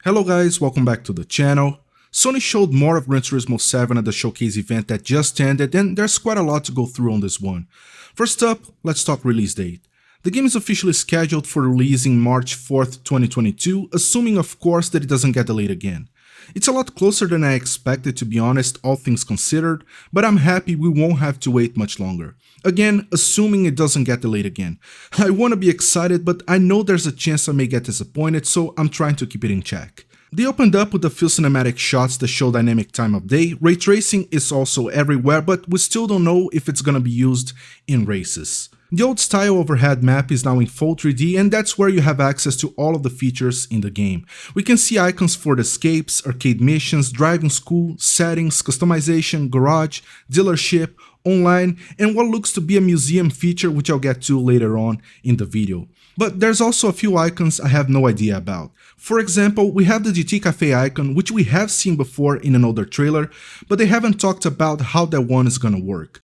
Hello guys, welcome back to the channel. Sony showed more of Gran Turismo 7 at the showcase event that just ended, and there's quite a lot to go through on this one. First up, let's talk release date. The game is officially scheduled for release in March 4th, 2022, assuming of course that it doesn't get delayed again. It's a lot closer than I expected, to be honest, all things considered, but I'm happy we won't have to wait much longer. Again, assuming it doesn't get delayed again. I wanna be excited, but I know there's a chance I may get disappointed, so I'm trying to keep it in check. They opened up with a few cinematic shots that show dynamic time of day. Ray tracing is also everywhere, but we still don't know if it's gonna be used in races. The old style overhead map is now in full 3D, and that's where you have access to all of the features in the game. We can see icons for the Scapes, arcade missions, driving school, settings, customization, garage, dealership, online, and what looks to be a museum feature which I'll get to later on in the video. But there's also a few icons I have no idea about. For example, we have the GT Cafe icon, which we have seen before in an older trailer, but they haven't talked about how that one is gonna work.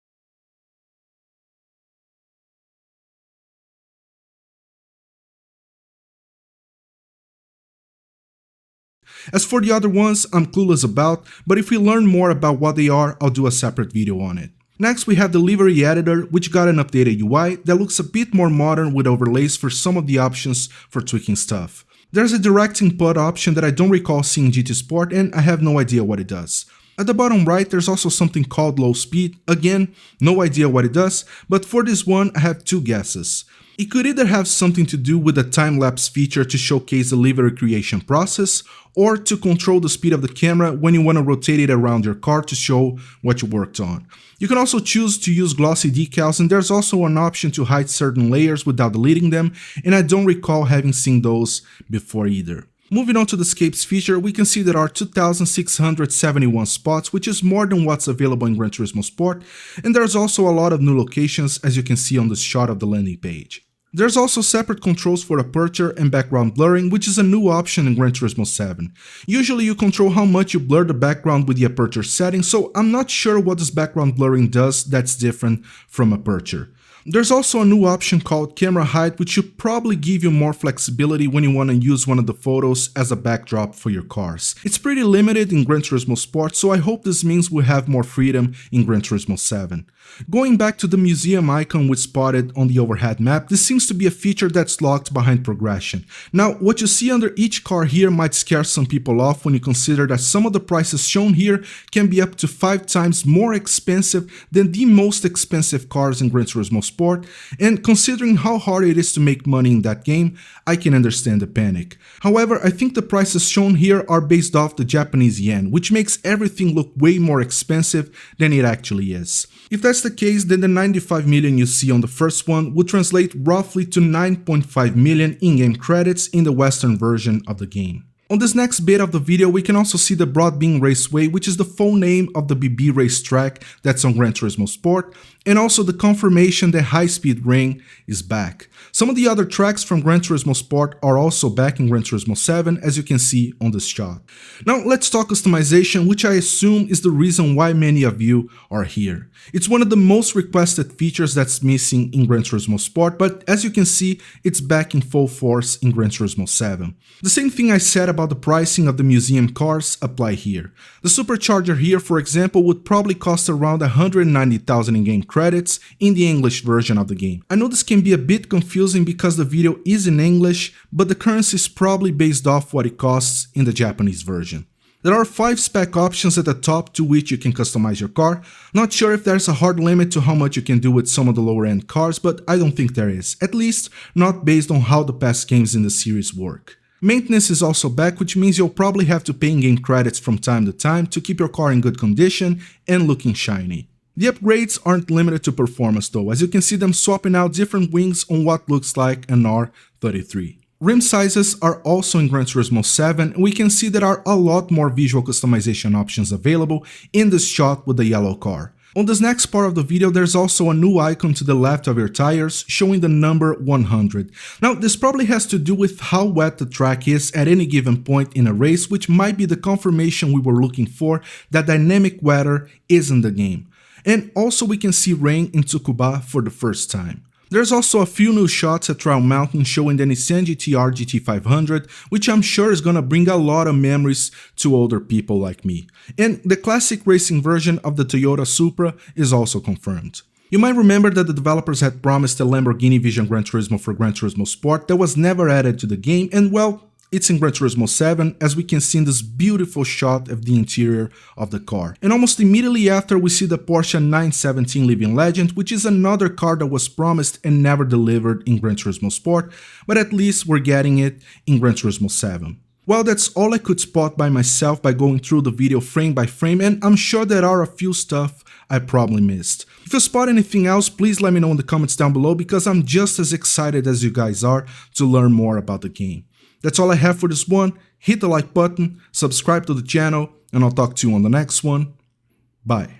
As for the other ones, I'm clueless about, but if we learn more about what they are, I'll do a separate video on it. Next we have the Livery editor, which got an updated UI that looks a bit more modern with overlays for some of the options for tweaking stuff. There's a direct input option that I don't recall seeing in GT Sport, and I have no idea what it does. At the bottom right there's also something called low speed, again, no idea what it does, but for this one I have two guesses. It could either have something to do with the time-lapse feature to showcase the livery creation process, or to control the speed of the camera when you want to rotate it around your car to show what you worked on. You can also choose to use glossy decals, and there's also an option to hide certain layers without deleting them, and I don't recall having seen those before either. Moving on to the Scapes feature, we can see there are 2,671 spots, which is more than what's available in Gran Turismo Sport, and there's also a lot of new locations as you can see on the shot of the landing page. There's also separate controls for aperture and background blurring, which is a new option in Gran Turismo 7. Usually you control how much you blur the background with the aperture setting, so I'm not sure what this background blurring does that's different from aperture. There's also a new option called camera height, which should probably give you more flexibility when you want to use one of the photos as a backdrop for your cars. It's pretty limited in Gran Turismo Sport, so I hope this means we have more freedom in Gran Turismo 7. Going back to the museum icon we spotted on the overhead map, this seems to be a feature that's locked behind progression. Now, what you see under each car here might scare some people off when you consider that some of the prices shown here can be up to 5 times more expensive than the most expensive cars in Gran Turismo Sport, and considering how hard it is to make money in that game, I can understand the panic. However, I think the prices shown here are based off the Japanese yen, which makes everything look way more expensive than it actually is. If that's the case, then the 95 million you see on the first one would translate roughly to 9.5 million in-game credits in the Western version of the game. On this next bit of the video, we can also see the Broadbean Raceway, which is the full name of the BB racetrack that's on Gran Turismo Sport, and also the confirmation that High Speed Ring is back. Some of the other tracks from Gran Turismo Sport are also back in Gran Turismo 7, as you can see on this shot. Now let's talk customization, which I assume is the reason why many of you are here. It's one of the most requested features that's missing in Gran Turismo Sport, but as you can see, it's back in full force in Gran Turismo 7. The same thing I said about the pricing of the museum cars apply here. The supercharger here, for example, would probably cost around 190,000 in-game credits in the English version of the game. I know this can be a bit confusing because the video is in English, but the currency is probably based off what it costs in the Japanese version. There are 5 spec options at the top to which you can customize your car. Not sure if there's a hard limit to how much you can do with some of the lower end cars, but I don't think there is, at least not based on how the past games in the series work. Maintenance is also back, which means you'll probably have to pay in-game credits from time to time to keep your car in good condition and looking shiny. The upgrades aren't limited to performance though, as you can see them swapping out different wings on what looks like an R33. Rim sizes are also in Gran Turismo 7, and we can see there are a lot more visual customization options available in this shot with the yellow car. On this next part of the video, there's also a new icon to the left of your tires showing the number 100. Now this probably has to do with how wet the track is at any given point in a race, which might be the confirmation we were looking for that dynamic weather is in the game. And also we can see rain in Tsukuba for the first time. There's also a few new shots at Trial Mountain showing the Nissan GT-R GT500, which I'm sure is gonna bring a lot of memories to older people like me. And the classic racing version of the Toyota Supra is also confirmed. You might remember that the developers had promised a Lamborghini Vision Gran Turismo for Gran Turismo Sport that was never added to the game, and well, it's in Gran Turismo 7, as we can see in this beautiful shot of the interior of the car. And almost immediately after, we see the Porsche 917 Living Legend, which is another car that was promised and never delivered in Gran Turismo Sport, but at least we're getting it in Gran Turismo 7. Well, that's all I could spot by myself by going through the video frame by frame, and I'm sure there are a few stuff I probably missed. If you spot anything else, please let me know in the comments down below, because I'm just as excited as you guys are to learn more about the game. That's all I have for this one. Hit the like button, subscribe to the channel, and I'll talk to you on the next one. Bye.